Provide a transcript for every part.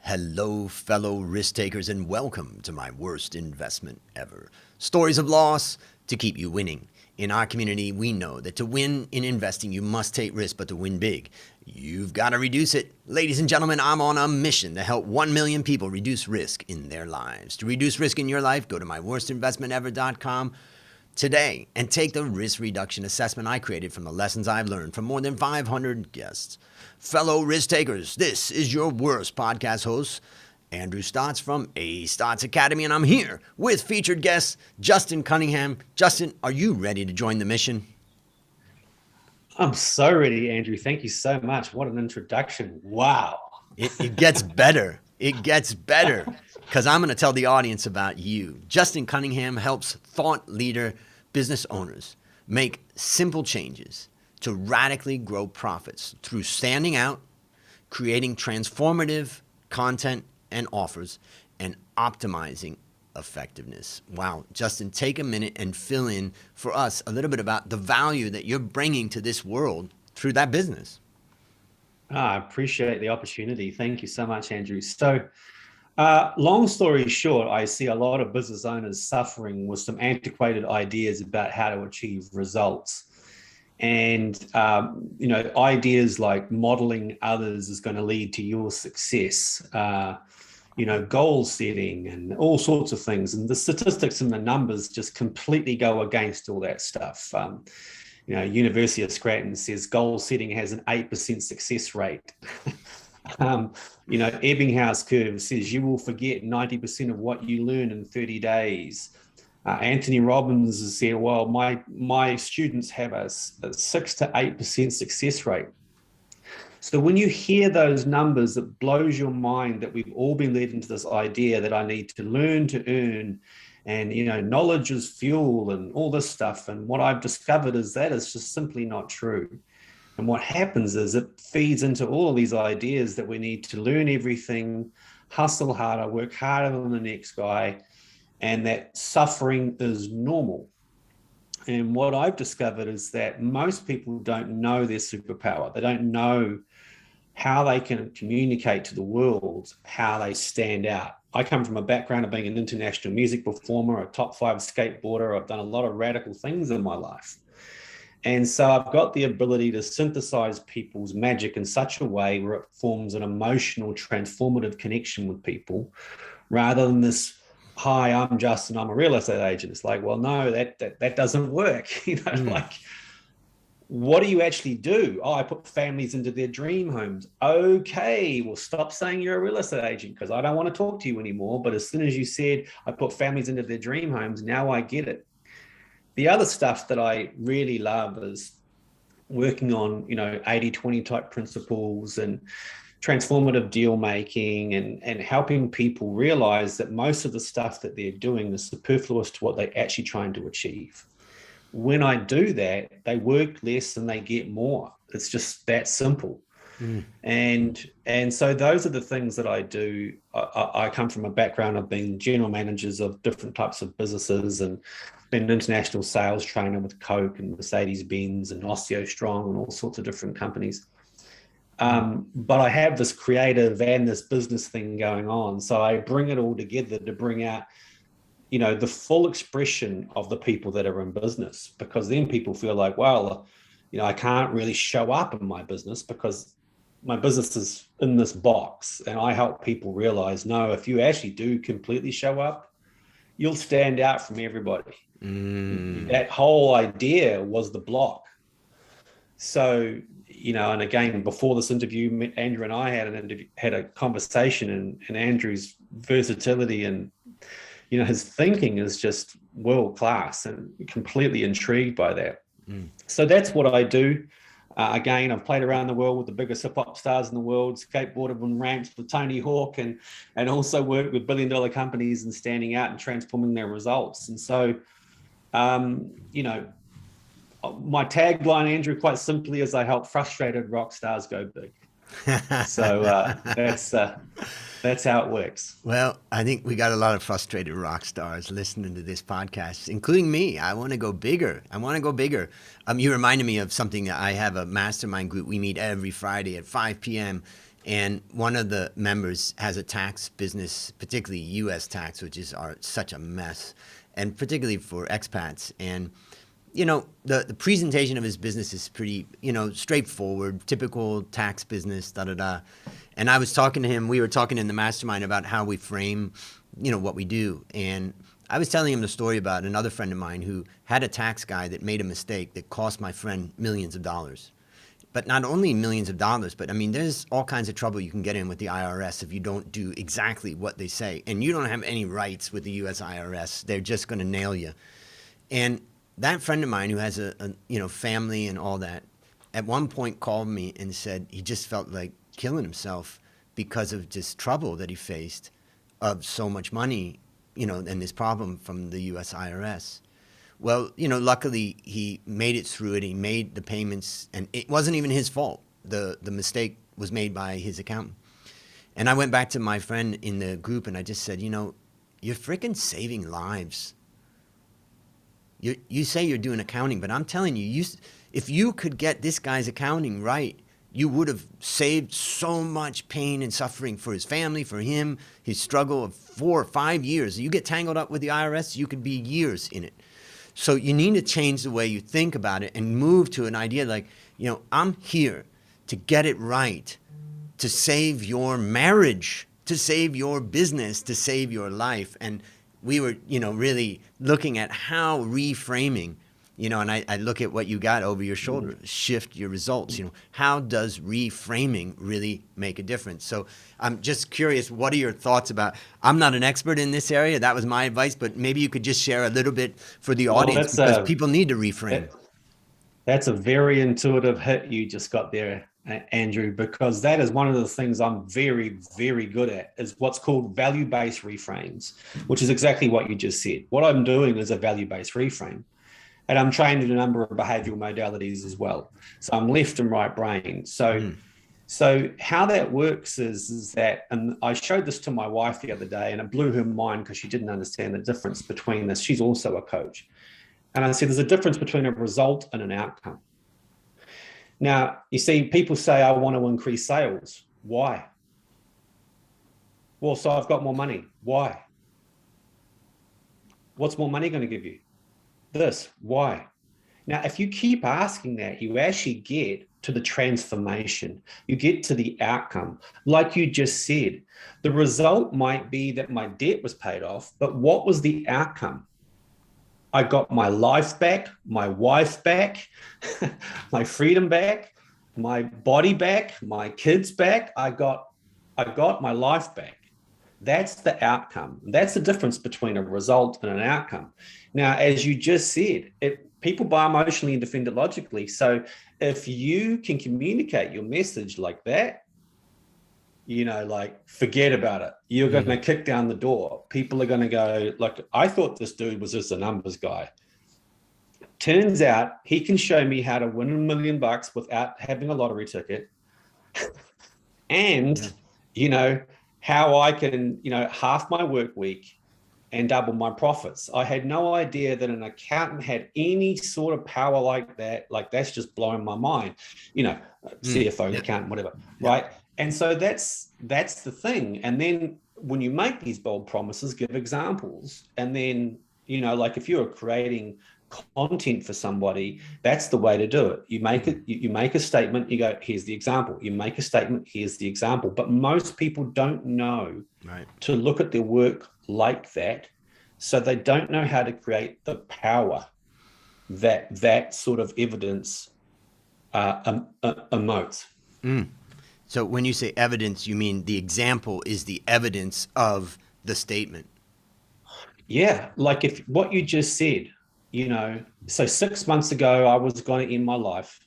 Hello, fellow risk takers, and welcome to my worst investment ever. Stories of loss to keep you winning. In our community, we know that to win in investing, you must take risk, but to win big, you've got to reduce it. Ladies and gentlemen, I'm on a mission to help 1 million people reduce risk in their lives. To reduce risk in your life, go to myworstinvestmentever.com today and take the risk reduction assessment I created from the lessons I've learned from more than 500 guests. Fellow risk takers, this is your worst podcast host, Andrew Stotz from A Stotz Academy, and I'm here with featured guest Justin Cunningham. Justin, are you ready to join the mission? I'm so ready, Andrew. Thank you so much. What an introduction. Wow. It gets better. It gets better because I'm going to tell the audience about you. Justin Cunningham helps thought leader business owners make simple changes to radically grow profits through standing out, creating transformative content and offers, and optimizing effectiveness. Wow. Justin, take a minute and fill in for us a little bit about the value that you're bringing to this world through that business. I appreciate the opportunity. Thank you so much, Andrew. So, long story short, I see a lot of business owners suffering with some antiquated ideas about how to achieve results. And, ideas like modeling others is going to lead to your success, goal setting and all sorts of things. And the statistics and the numbers just completely go against all that stuff. University of Scranton says goal setting has an 8% success rate. Ebbinghaus curve says you will forget 90% of what you learn in 30 days. Anthony Robbins has said, well, my students have a 6 to 8% success rate. So when you hear those numbers, it blows your mind that we've all been led into this idea that I need to learn to earn, and knowledge is fuel and all this stuff. And what I've discovered is that is just simply not true. And what happens is it feeds into all of these ideas that we need to learn everything, hustle harder, work harder than the next guy, and that suffering is normal. And what I've discovered is that most people don't know their superpower. They don't know how they can communicate to the world, how they stand out. I come from a background of being an international music performer, a top 5 skateboarder. I've done a lot of radical things in my life. And so I've got the ability to synthesize people's magic in such a way where it forms an emotional, transformative connection with people, rather than this, hi, I'm Justin, I'm a real estate agent. It's like, well, no, that doesn't work. Like, what do you actually do? Oh, I put families into their dream homes. Okay, well, stop saying you're a real estate agent because I don't want to talk to you anymore. But as soon as you said I put families into their dream homes, now I get it. The other stuff that I really love is working on, 80-20 type principles and transformative deal making and helping people realize that most of the stuff that they're doing is superfluous to what they're actually trying to achieve. When I do that, they work less and they get more. It's just that simple. And so those are the things that I do. I come from a background of being general managers of different types of businesses and been an international sales trainer with Coke and Mercedes-Benz and Osteo Strong and all sorts of different companies. But I have this creative and this business thing going on. So I bring it all together to bring out, the full expression of the people that are in business, because then people feel like, well, I can't really show up in my business because my business is in this box. And I help people realize, no, if you actually do completely show up, you'll stand out from everybody. That whole idea was the block. So, and again, before this interview, Andrew and I had a conversation, and Andrew's versatility and, his thinking is just world class, and completely intrigued by that. So that's what I do. Again, I've played around the world with the biggest hip hop stars in the world, skateboarded on ramps with Tony Hawk, and also worked with billion-dollar companies and standing out and transforming their results. And so, my tagline, Andrew, quite simply, is I help frustrated rock stars go big. So that's how it works. Well, I think we got a lot of frustrated rock stars listening to this podcast, including me. I want to go bigger. You reminded me of something. I have a mastermind group. We meet every Friday at 5 p.m. And one of the members has a tax business, particularly U.S. tax, which is such a mess, and particularly for expats. And the presentation of his business is pretty, straightforward, typical tax business, da da da. And I was talking to him. We were talking in the mastermind about how we frame, what we do. And I was telling him the story about another friend of mine who had a tax guy that made a mistake that cost my friend millions of dollars. But not only millions of dollars, but I mean, there's all kinds of trouble you can get in with the IRS if you don't do exactly what they say. And you don't have any rights with the US IRS. They're just going to nail you. And that friend of mine who has a family and all that, at one point called me and said he just felt like killing himself because of just trouble that he faced of so much money, and this problem from the US IRS. Well, luckily he made it through it. He made the payments, and it wasn't even his fault. The mistake was made by his accountant. And I went back to my friend in the group and I just said, you're freaking saving lives. You say you're doing accounting, but I'm telling you, if you could get this guy's accounting right, you would have saved so much pain and suffering for his family, for him, his struggle of 4 or 5 years. You get tangled up with the IRS, you could be years in it. So you need to change the way you think about it and move to an idea like, I'm here to get it right, to save your marriage, to save your business, to save your life. And we were, really looking at how reframing, and I look at what you got over your shoulder, shift your results. How does reframing really make a difference? So I'm just curious, what are your thoughts about, I'm not an expert in this area, that was my advice, but maybe you could just share a little bit for the audience, because people need to reframe. That's a very intuitive hit you just got there, Andrew, because that is one of the things I'm very, very good at, is what's called value-based reframes, which is exactly what you just said. What I'm doing is a value-based reframe. And I'm trained in a number of behavioral modalities as well. So I'm left and right brain. So how that works is that, and I showed this to my wife the other day and it blew her mind because she didn't understand the difference between this. She's also a coach. And I said, there's a difference between a result and an outcome. Now, you see, people say, I want to increase sales. Why? Well, so I've got more money. Why? What's more money going to give you? This. Why? Now, if you keep asking that, you actually get to the transformation. You get to the outcome. Like you just said, the result might be that my debt was paid off, but what was the outcome? I got my life back, my wife back, my freedom back, my body back, my kids back. I got my life back. That's the outcome. That's the difference between a result and an outcome. Now, as you just said, people buy emotionally and defend it logically. So if you can communicate your message like that, like forget about it. You're going to kick down the door. People are going to go, like, I thought this dude was just a numbers guy. Turns out he can show me how to win $1 million without having a lottery ticket. And, how I can, half my work week and double my profits. I had no idea that an accountant had any sort of power like that. Like, that's just blowing my mind, CFO, accountant, whatever, right? And so that's the thing. And then when you make these bold promises, give examples. And then, like if you're creating content for somebody, that's the way to do it. You make it, you make a statement, you go, here's the example. You make a statement, here's the example. But most people don't know to look at their work like that. So they don't know how to create the power that sort of evidence emotes. So when you say evidence, you mean the example is the evidence of the statement? Yeah, like if what you just said, so 6 months ago, I was going to end my life.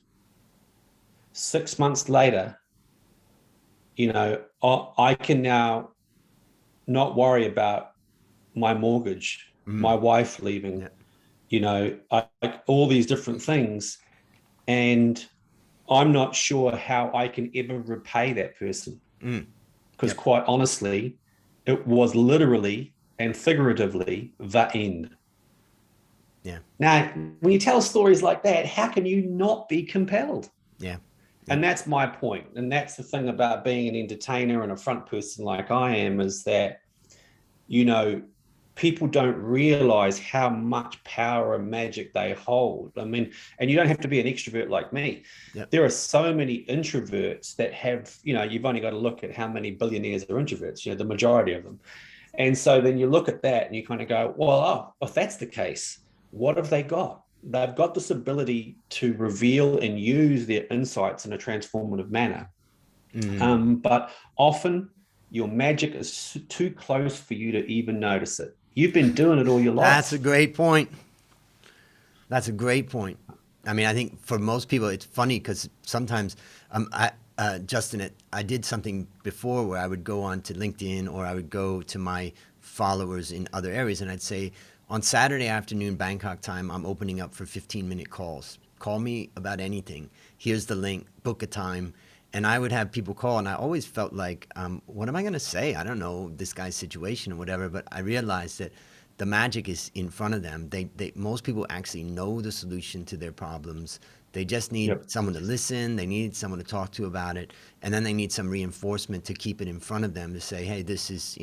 6 months later, I can now not worry about my mortgage, my wife leaving, all these different things. And I'm not sure how I can ever repay that person. Because quite honestly, it was literally and figuratively the end. Yeah. Now, when you tell stories like that, how can you not be compelled? Yeah. And that's my point. And that's the thing about being an entertainer and a front person like I am, is that, you know, people don't realize how much power and magic they hold. I mean, and you don't have to be an extrovert like me. Yep. There are so many introverts that have, you know, you've only got to look at how many billionaires are introverts, you know, the majority of them. And so then you look at that and you kind of go, well, oh, if that's the case, what have they got? They've got this ability to reveal and use their insights in a transformative manner. But often your magic is too close for you to even notice it. You've been doing it all your life. That's a great point. That's a great point. I mean, I think for most people, it's funny because sometimes, Justin, I did something before where I would go on to LinkedIn or I would go to my followers in other areas and I'd say, on Saturday afternoon, Bangkok time, I'm opening up for 15-minute calls. Call me about anything. Here's the link, book a time. And I would have people call, and I always felt like, what am I going to say? I don't know this guy's situation or whatever, but I realized that the magic is in front of them. Most people actually know the solution to their problems. They just need someone to listen. They need someone to talk to about it. And then they need some reinforcement to keep it in front of them to say, hey, this is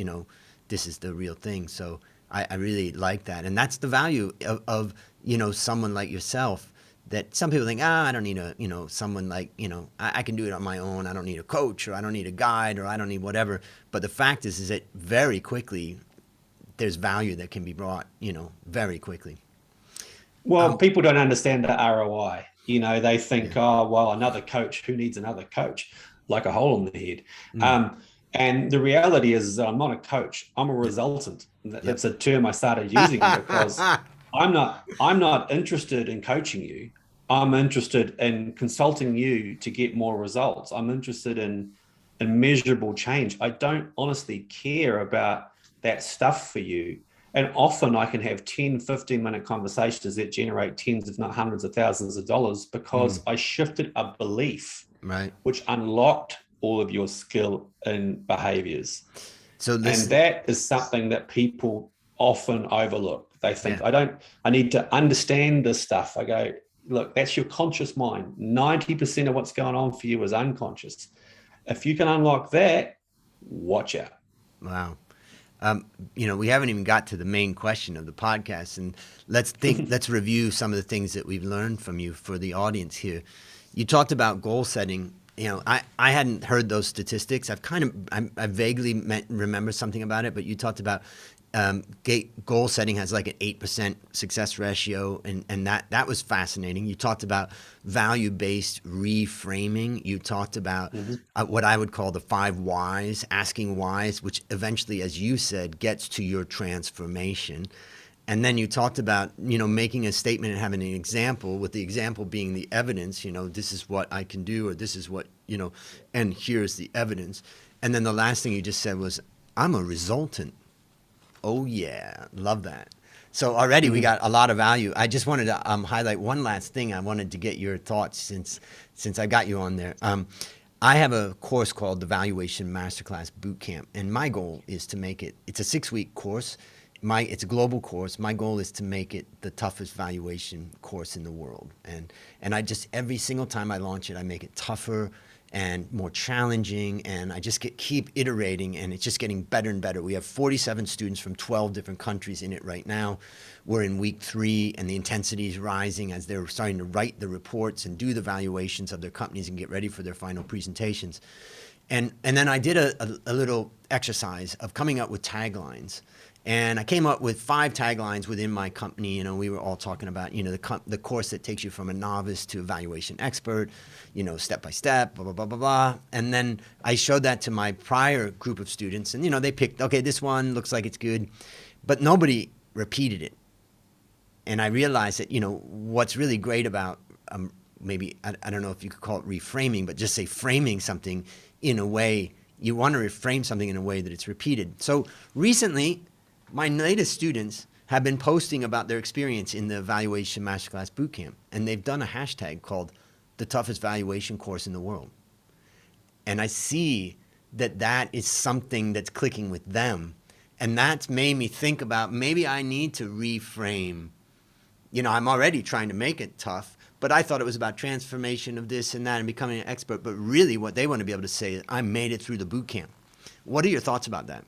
the real thing. So I really like that. And that's the value of someone like yourself, that some people think, I don't need someone like, I can do it on my own. I don't need a coach, or I don't need a guide, or I don't need whatever. But the fact is that very quickly there's value that can be brought, very quickly. Well, people don't understand the ROI. They think, oh, well, another coach, who needs another coach? Like a hole in the head. And the reality is I'm not a coach. I'm a resultant. That's a term I started using because I'm not interested in coaching you. I'm interested in consulting you to get more results. I'm interested in measurable change. I don't honestly care about that stuff for you. And often I can have 10, 15-minute conversations that generate tens, if not hundreds of thousands of dollars because I shifted a belief, which unlocked all of your skill and behaviors. And that is something that people often overlook. They think, I need to understand this stuff. I go, look, that's your conscious mind. 90% of what's going on for you is unconscious. If you can unlock that, watch out. Wow. We haven't even got to the main question of the podcast, and let's review some of the things that we've learned from you for the audience here. You talked about goal setting. I hadn't heard those statistics. I vaguely remember something about it, but you talked about goal setting has like an 8% success ratio, and that was fascinating. You talked about value-based reframing. You talked about what I would call the 5 whys, asking whys, which eventually, as you said, gets to your transformation. And then you talked about, making a statement and having an example, with the example being the evidence, this is what I can do, or this is what, and here's the evidence. And then the last thing you just said was, I'm a resultant. Oh, yeah. Love that. So already we got a lot of value. I just wanted to highlight one last thing. I wanted to get your thoughts since I got you on there. I have a course called the Valuation Masterclass Bootcamp, and my goal is to make it, it's a 6-week course. It's a global course. My goal is to make it the toughest valuation course in the world. And I just, every single time I launch it, I make it tougher and more challenging, and I just keep iterating, and it's just getting better and better. We have 47 students from 12 different countries in it right now. We're in week 3, and the intensity is rising as they're starting to write the reports and do the valuations of their companies and get ready for their final presentations. And then I did a little exercise of coming up with taglines. And I came up with 5 taglines within my company. We were all talking about, the course that takes you from a novice to a valuation expert, step by step, blah, blah, blah, blah, blah. And then I showed that to my prior group of students, and, they picked, okay, this one looks like it's good, but nobody repeated it. And I realized that, what's really great about maybe, I don't know if you could call it reframing, but just say framing something in a way, you want to reframe something in a way that it's repeated. So recently, my latest students have been posting about their experience in the Valuation Masterclass Bootcamp, and they've done a hashtag called the toughest valuation course in the world. And I see that is something that's clicking with them. And that's made me think about maybe I need to reframe. I'm already trying to make it tough, But I thought it was about transformation of this and that and becoming an expert. But really what they want to be able to say is, I made it through the boot camp. What are your thoughts about that?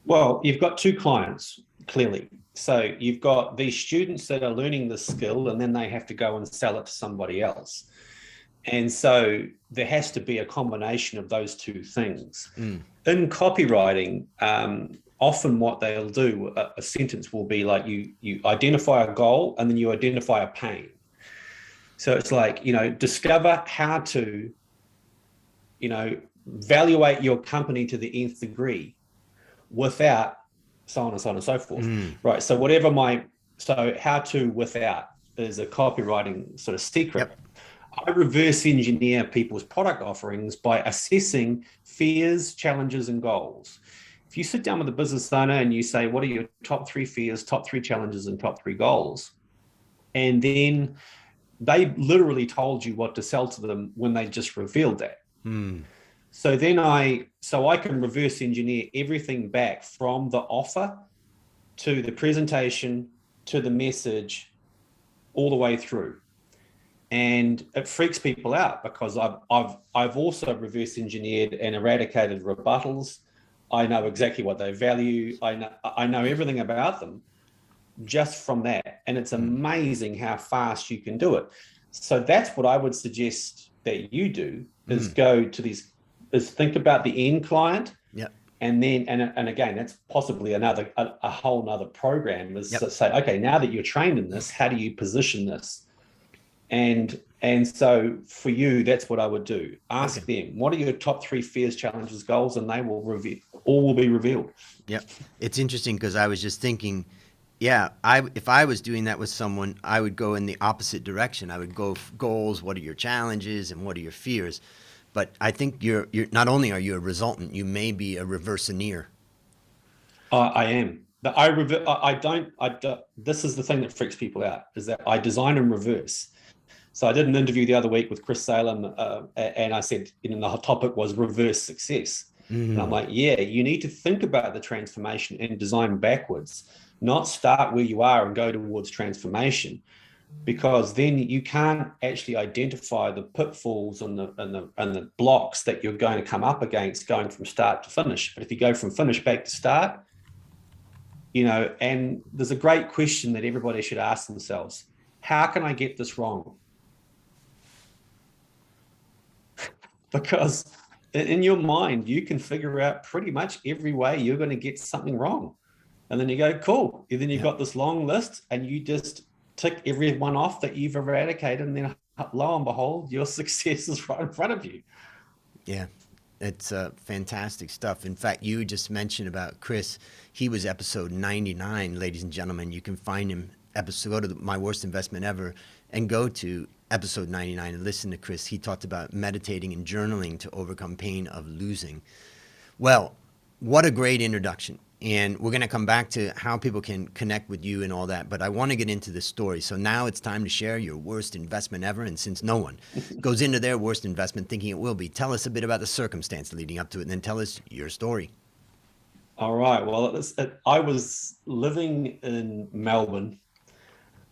Well, you've got two clients, clearly. So you've got these students that are learning the skill and then they have to go and sell it to somebody else. And so there has to be a combination of those two things. In copywriting, often what they'll do, a sentence will be like you identify a goal and then you identify a pain. So it's like, discover how to, evaluate your company to the nth degree without so on and so on and so forth. Right. So how to without is a copywriting sort of secret. Yep. I reverse engineer people's product offerings by assessing fears, challenges, and goals. If you sit down with a business owner and you say, what are your top 3 fears, top 3 challenges, and top 3 goals? And then they literally told you what to sell to them when they just revealed that. So then I can reverse engineer everything back from the offer to the presentation to the message all the way through. And it freaks people out because I've also reverse engineered and eradicated rebuttals. I know exactly what they value. I know everything about them just from that. And it's amazing how fast you can do it. So that's what I would suggest that you do is think about the end client. Yep. And then, and again, that's possibly a whole nother program is to say, okay, now that you're trained in this, how do you position this? And so for you, that's what I would do. Ask them, what are your top 3 fears, challenges, goals, and they will all will be revealed. Yep. It's interesting because I was just thinking, if I was doing that with someone, I would go in the opposite direction. I would go goals, what are your challenges and what are your fears? But I think you're not only are you a resultant, you may be a reversioneer. I am. This is the thing that freaks people out is that I design and reverse. So I did an interview the other week with Chris Salem, and I said, the topic was reverse success. And I'm like, you need to think about the transformation and design backwards, not start where you are and go towards transformation, because then you can't actually identify the pitfalls and the blocks that you're going to come up against going from start to finish. But if you go from finish back to start, and there's a great question that everybody should ask themselves: how can I get this wrong? Because in your mind, you can figure out pretty much every way you're going to get something wrong. And then you go, cool. And then you've got this long list and you just tick every one off that you've eradicated. And then lo and behold, your success is right in front of you. Yeah, it's fantastic stuff. In fact, you just mentioned about Chris. He was episode 99, ladies and gentlemen. You can find him, go to My Worst Investment Ever and go to episode 99 and listen to Chris. He talked about meditating and journaling to overcome pain of losing. Well, what a great introduction. And we're going to come back to how people can connect with you and all that. But I want to get into the story. So now it's time to share your worst investment ever. And since no one goes into their worst investment thinking it will be, tell us a bit about the circumstance leading up to it and then tell us your story. All right. Well, I was living in Melbourne.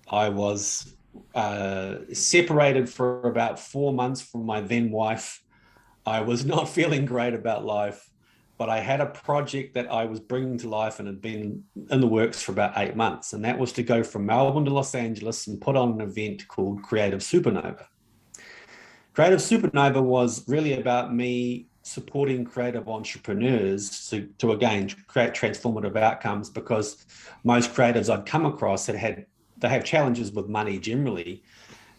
I was separated for about 4 months from my then wife. I was not feeling great about life, but I had a project that I was bringing to life and had been in the works for about 8 months. And that was to go from Melbourne to Los Angeles and put on an event called Creative Supernova. Creative Supernova was really about me supporting creative entrepreneurs to again, create transformative outcomes, because most creatives I'd come across they have challenges with money generally,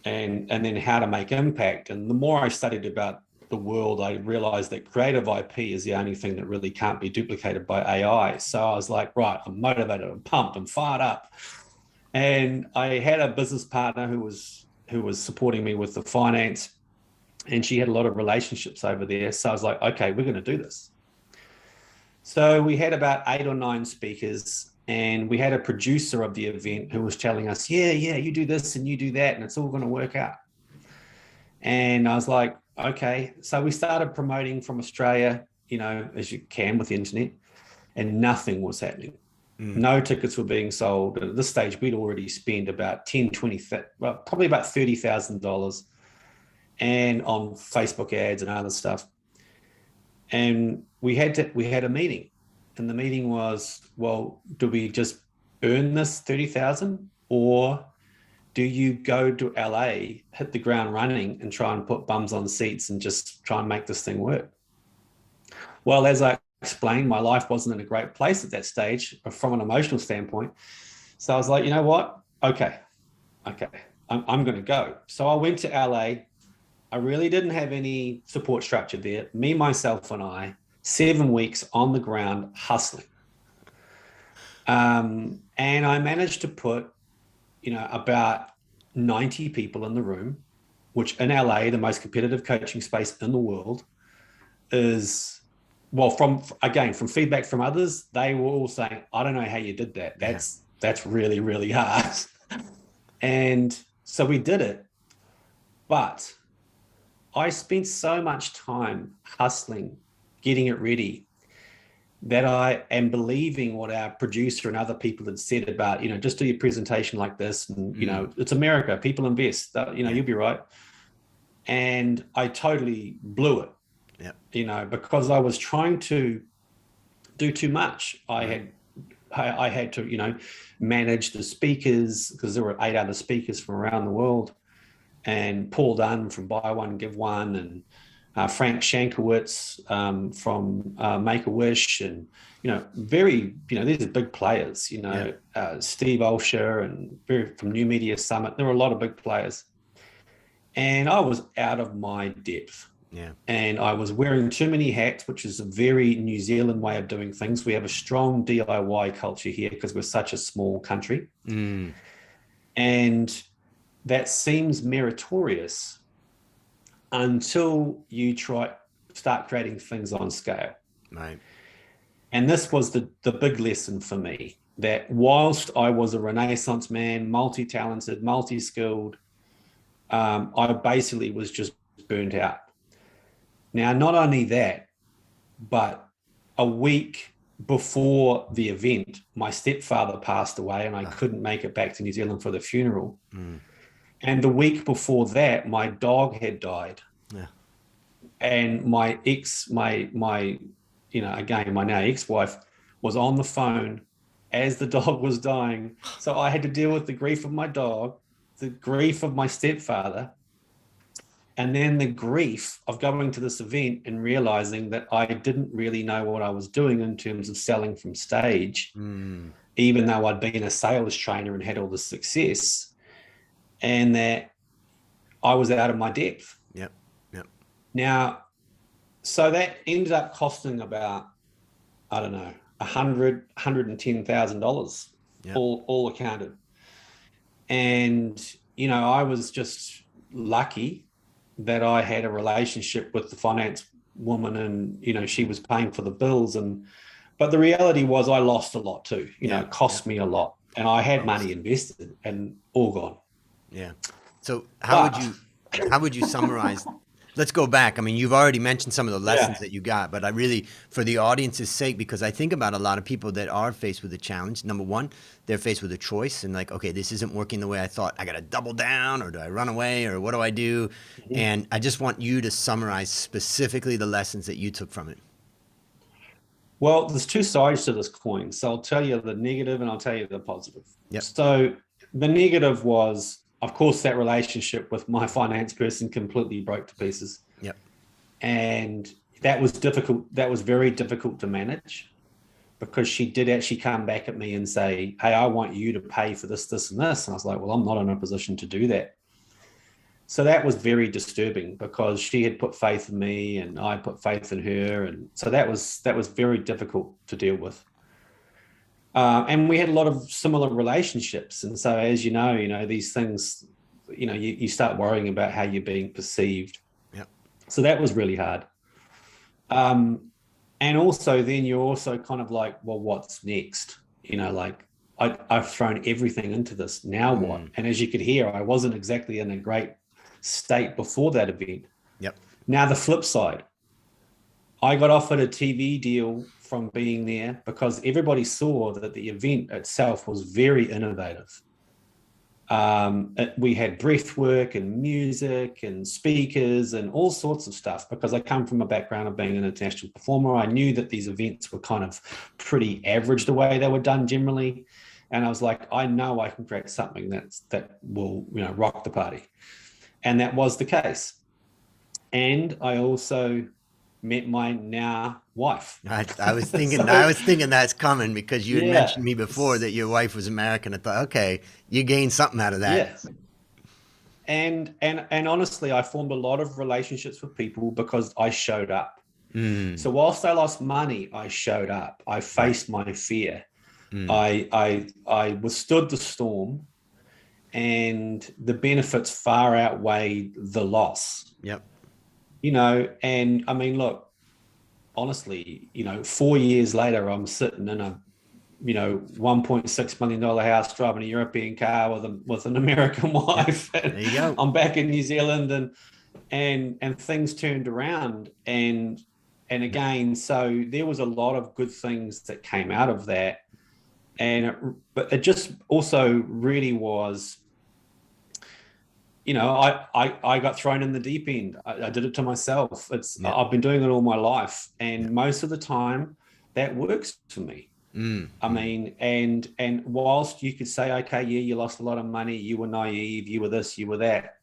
and then how to make impact. And the more I studied about the world, I realized that creative IP is the only thing that really can't be duplicated by AI. So I was like, right, I'm motivated, I'm pumped, I'm fired up. And I had a business partner who was supporting me with the finance, and she had a lot of relationships over there. So I was like, okay, we're going to do this. So we had about 8 or 9 speakers, and we had a producer of the event who was telling us, yeah, you do this and you do that, and it's all going to work out. And I was like, okay. So we started promoting from Australia, as you can with the internet, and nothing was happening. No tickets were being sold. And at this stage, we'd already spent about probably about $30,000 and on Facebook ads and other stuff. And we had a meeting, and the meeting was, well, do we just earn this 30,000, or do you go to LA, hit the ground running, and try and put bums on seats and just try and make this thing work? Well, as I explained, my life wasn't in a great place at that stage from an emotional standpoint. So I was like, you know what? Okay, I'm going to go. So I went to LA. I really didn't have any support structure there. Me, myself, and I, 7 weeks on the ground hustling. And I managed to put, about 90 people in the room, which in LA, the most competitive coaching space in the world, is, well, from feedback from others, they were all saying, I don't know how you did that. That's really, really hard. And so we did it. But I spent so much time hustling, getting it ready, that I am believing what our producer and other people had said about, just do your presentation like this. And, it's America, people invest, you'll be right. And I totally blew it, because I was trying to do too much. I had to, manage the speakers, because there were 8 other speakers from around the world, and Paul Dunn from Buy One, Give One, and Frank Shankowitz from Make-A-Wish, and, these are big players, Steve Olsher and from New Media Summit. There were a lot of big players. And I was out of my depth. Yeah. And I was wearing too many hats, which is a very New Zealand way of doing things. We have a strong DIY culture here because we're such a small country. And that seems meritorious until you start creating things on scale. Right. And this was the big lesson for me, that whilst I was a Renaissance man, multi-talented, multi-skilled, I basically was just burnt out. Now, not only that, but a week before the event, my stepfather passed away and I couldn't make it back to New Zealand for the funeral. And the week before that, my dog had died. Yeah. And my now ex-wife was on the phone as the dog was dying. So I had to deal with the grief of my dog, the grief of my stepfather, and then the grief of going to this event and realizing that I didn't really know what I was doing in terms of selling from stage, even though I'd been a sales trainer and had all the success, and that I was out of my depth. Yep. Now, so that ended up costing about, I don't know, $110,000, all accounted. And, I was just lucky that I had a relationship with the finance woman, and, she was paying for the bills. But the reality was I lost a lot too, it cost me a lot, and I had money invested and all gone. Yeah. So how would you summarize? Let's go back. I mean, you've already mentioned some of the lessons that you got, but I really, for the audience's sake, because I think about a lot of people that are faced with a challenge. Number one, they're faced with a choice and like, okay, this isn't working the way I thought. I got to double down, or do I run away, or what do I do? And I just want you to summarize specifically the lessons that you took from it. Well, there's 2 sides to this coin. So I'll tell you the negative and I'll tell you the positive. Yep. So the negative was, of course, that relationship with my finance person completely broke to pieces. Yep. And that was difficult. That was very difficult to manage, because she did actually come back at me and say, hey, I want you to pay for this, this, and this. And I was like, well, I'm not in a position to do that. So that was very disturbing, because she had put faith in me and I put faith in her. And so that was very difficult to deal with. And we had a lot of similar relationships. And so, as you know, these things, you start worrying about how you're being perceived. Yep. So that was really hard. And also then you're also kind of like, well, what's next? I've thrown everything into this. Now what? And as you could hear, I wasn't exactly in a great state before that event. Yep. Now the flip side, I got offered a TV deal from being there because everybody saw that the event itself was very innovative. We had breath work and music and speakers and all sorts of stuff because I come from a background of being an international performer. I knew that these events were kind of pretty average the way they were done generally. And I was like, I know I can create something that will, rock the party. And that was the case. And I also met my now wife. I was thinking, that's coming because you had mentioned me before that your wife was American. I thought, okay, you gained something out of that. Yeah. And honestly, I formed a lot of relationships with people because I showed up. So whilst I lost money, I showed up. I faced my fear. I withstood the storm, and the benefits far outweighed the loss. Yep. And I mean, look, honestly, 4 years later, I'm sitting in a, $1.6 million house, driving a European car with an American wife. Yep. There you go. I'm back in New Zealand, and things turned around, and again, so there was a lot of good things that came out of that, but it just also really was. I got thrown in the deep end. I did it to myself. I've been doing it all my life. And most of the time that works for me. I mean, and whilst you could say, okay, yeah, you lost a lot of money, you were naive, you were this, you were that.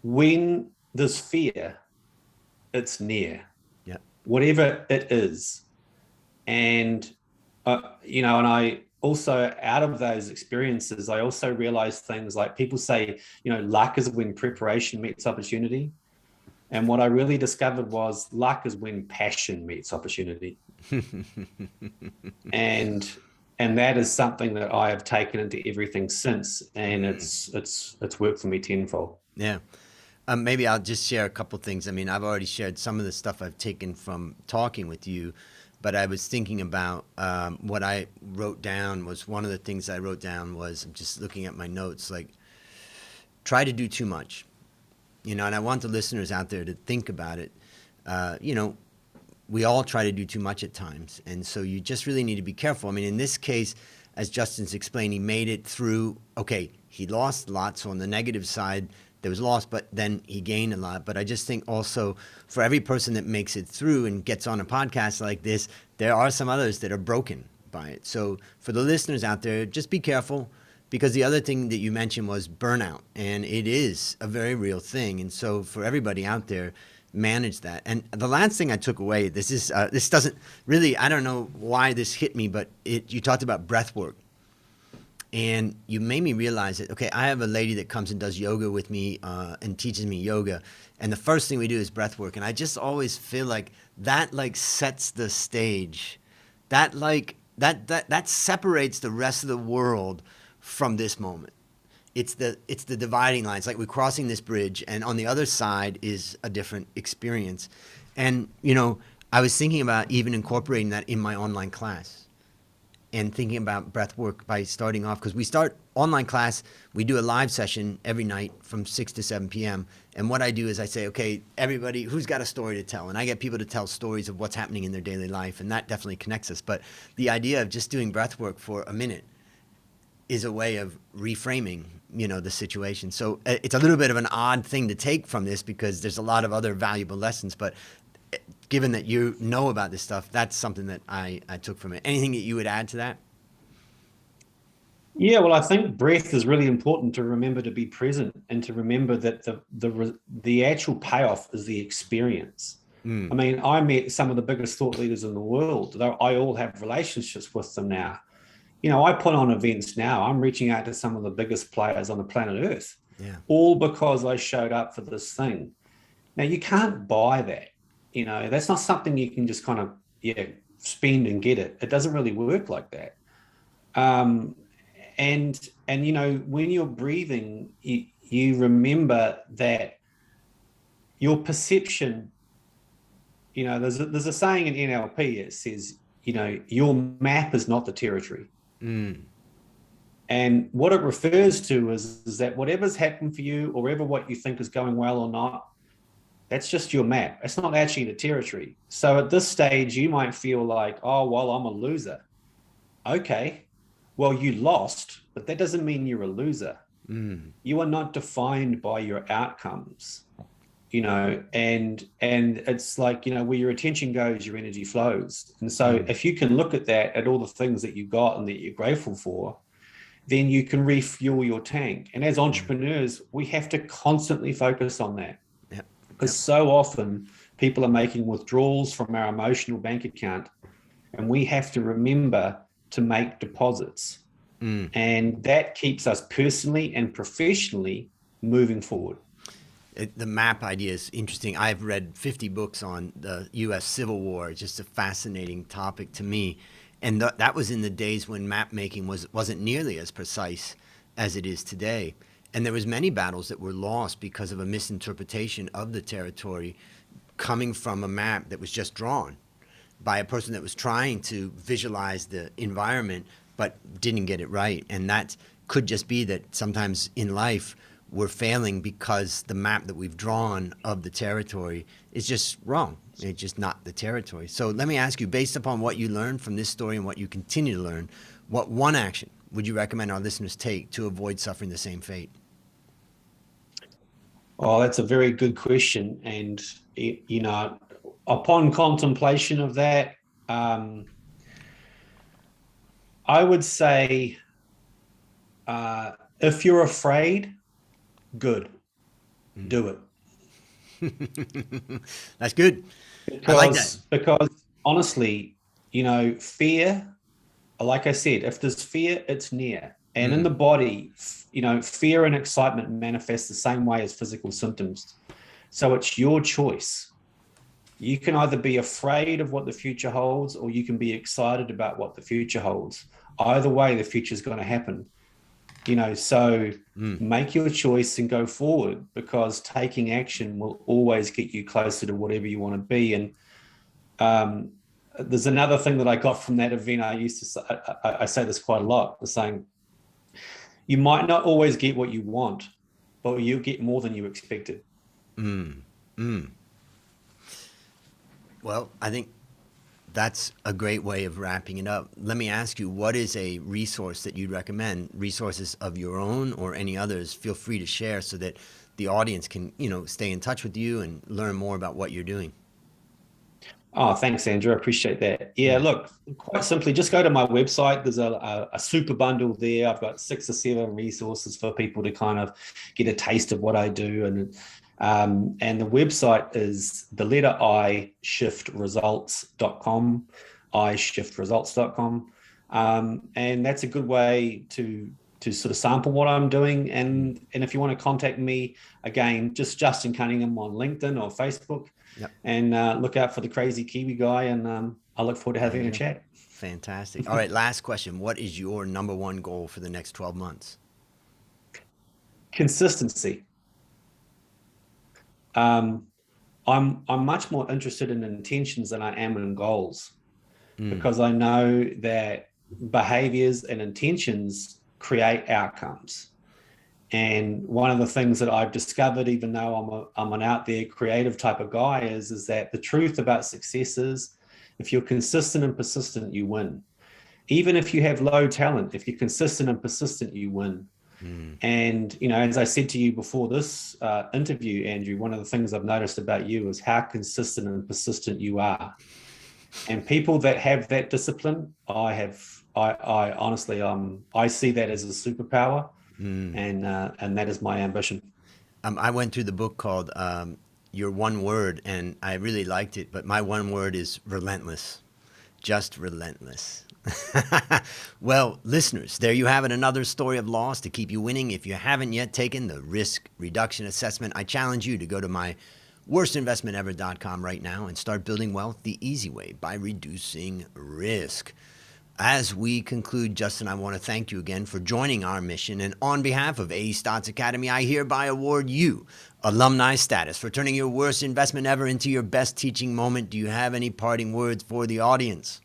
When there's fear, it's near. Yeah. Whatever it is. And, and I, also, out of those experiences, I also realized things like people say, luck is when preparation meets opportunity. And what I really discovered was luck is when passion meets opportunity. and that is something that I have taken into everything since. And it's worked for me tenfold. Yeah. Maybe I'll just share a couple things. I mean, I've already shared some of the stuff I've taken from talking with you. But I was thinking about what I wrote down was one of the things I wrote down was I'm just looking at my notes, like try to do too much, and I want the listeners out there to think about it. We all try to do too much at times. And so you just really need to be careful. I mean, in this case, as Justin's explained, he made it through. Okay, he lost a lot. So on the negative side, there was loss, but then he gained a lot. But I just think also for every person that makes it through and gets on a podcast like this, there are some others that are broken by it. So for the listeners out there, just be careful, because the other thing that you mentioned was burnout, and it is a very real thing. And so for everybody out there, manage that. And the last thing I took away, this doesn't really, I don't know why this hit me, but you talked about breath work. And you made me realize that, okay, I have a lady that comes and does yoga with me and teaches me yoga. And the first thing we do is breath work. And I just always feel like that sets the stage. That separates the rest of the world from this moment. It's the dividing line. It's like we're crossing this bridge, and on the other side is a different experience. And, I was thinking about even incorporating that in my online class. And thinking about breath work by starting off, because we start online class, we do a live session every night from 6 to 7 p.m. And what I do is I say, okay, everybody who's got a story to tell, and I get people to tell stories of what's happening in their daily life, and that definitely connects us. But the idea of just doing breath work for a minute is a way of reframing, the situation. So it's a little bit of an odd thing to take from this because there's a lot of other valuable lessons, but given that you know about this stuff, that's something that I took from it. Anything that you would add to that? Yeah, well, I think breath is really important to remember to be present and to remember that the actual payoff is the experience. I mean, I met some of the biggest thought leaders in the world. I all have relationships with them now. I put on events now. I'm reaching out to some of the biggest players on the planet Earth, all because I showed up for this thing. Now, you can't buy that. That's not something you can just kind of, spend and get it. It doesn't really work like that. And when you're breathing, you remember that your perception, there's a saying in NLP, it says, your map is not the territory. And what it refers to is that whatever's happened for you, or whatever what you think is going well or not, That's just your map. It's not actually the territory. So at this stage, you might feel like, oh, well, I'm a loser. Okay, well, you lost, but that doesn't mean you're a loser. You are not defined by your outcomes, and it's like, where your attention goes, your energy flows. And so if you can look at all the things that you got and that you're grateful for, then you can refuel your tank. And as entrepreneurs, we have to constantly focus on that. Yep. Because so often people are making withdrawals from our emotional bank account, and we have to remember to make deposits. And that keeps us personally and professionally moving forward. The map idea is interesting. I've read 50 books on the U.S. Civil War. It's just a fascinating topic to me. And that was in the days when map making wasn't nearly as precise as it is today. And there was many battles that were lost because of a misinterpretation of the territory coming from a map that was just drawn by a person that was trying to visualize the environment but didn't get it right. And that could just be that sometimes in life we're failing because the map that we've drawn of the territory is just wrong. It's just not the territory. So let me ask you, based upon what you learned from this story and what you continue to learn, what one action would you recommend our listeners take to avoid suffering the same fate? Oh, that's a very good question. And, upon contemplation of that, I would say, if you're afraid, good, do it. That's good. I like that. Because honestly, fear, like I said, if there's fear, it's near. And in the body, fear and excitement manifest the same way as physical symptoms. So it's your choice. You can either be afraid of what the future holds, or you can be excited about what the future holds. Either way, the future is going to happen. So make your choice and go forward, because taking action will always get you closer to whatever you want to be. And there's another thing that I got from that event. I used to say, I say this quite a lot, the saying, you might not always get what you want, but you'll get more than you expected. Well, I think that's a great way of wrapping it up. Let me ask you, what is a resource that you'd recommend? Resources of your own or any others? Feel free to share so that the audience can, stay in touch with you and learn more about what you're doing. Oh, thanks, Andrew. I appreciate that. Yeah, look, quite simply, just go to my website. There's a super bundle there. I've got 6 or 7 resources for people to kind of get a taste of what I do. And the website is the letter I shiftresults.com, ishiftresults.com. And that's a good way to sort of sample what I'm doing. And if you want to contact me, again, just Justin Cunningham on LinkedIn or Facebook. Yep. And look out for the crazy Kiwi guy. And I look forward to having a chat. Fantastic. All right, last question. What is your number one goal for the next 12 months? Consistency. I'm much more interested in intentions than I am in goals, because I know that behaviors and intentions create outcomes. And one of the things that I've discovered, even though I'm an out there creative type of guy, is that the truth about success is, if you're consistent and persistent, you win. Even if you have low talent, if you're consistent and persistent, you win. And, as I said to you before this interview, Andrew, one of the things I've noticed about you is how consistent and persistent you are. And people that have that discipline, I honestly, I see that as a superpower. And that is my ambition. I went through the book called Your One Word, and I really liked it, but my one word is relentless. Just relentless. Well, listeners, there you have it, another story of loss to keep you winning. If you haven't yet taken the risk reduction assessment, I challenge you to go to my worstinvestmentever.com right now and start building wealth the easy way by reducing risk. As we conclude, Justin, I want to thank you again for joining our mission. And on behalf of A. Stotz Academy, I hereby award you alumni status for turning your worst investment ever into your best teaching moment. Do you have any parting words for the audience?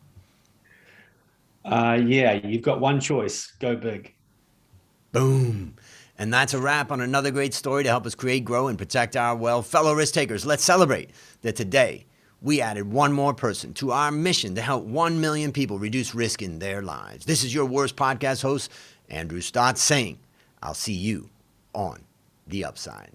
Yeah, you've got one choice. Go big. Boom. And that's a wrap on another great story to help us create, grow, and protect our wealth. Fellow risk takers, let's celebrate that today we added one more person to our mission to help 1 million people reduce risk in their lives. This is your Worst podcast host, Andrew Stotz, saying, I'll see you on the upside.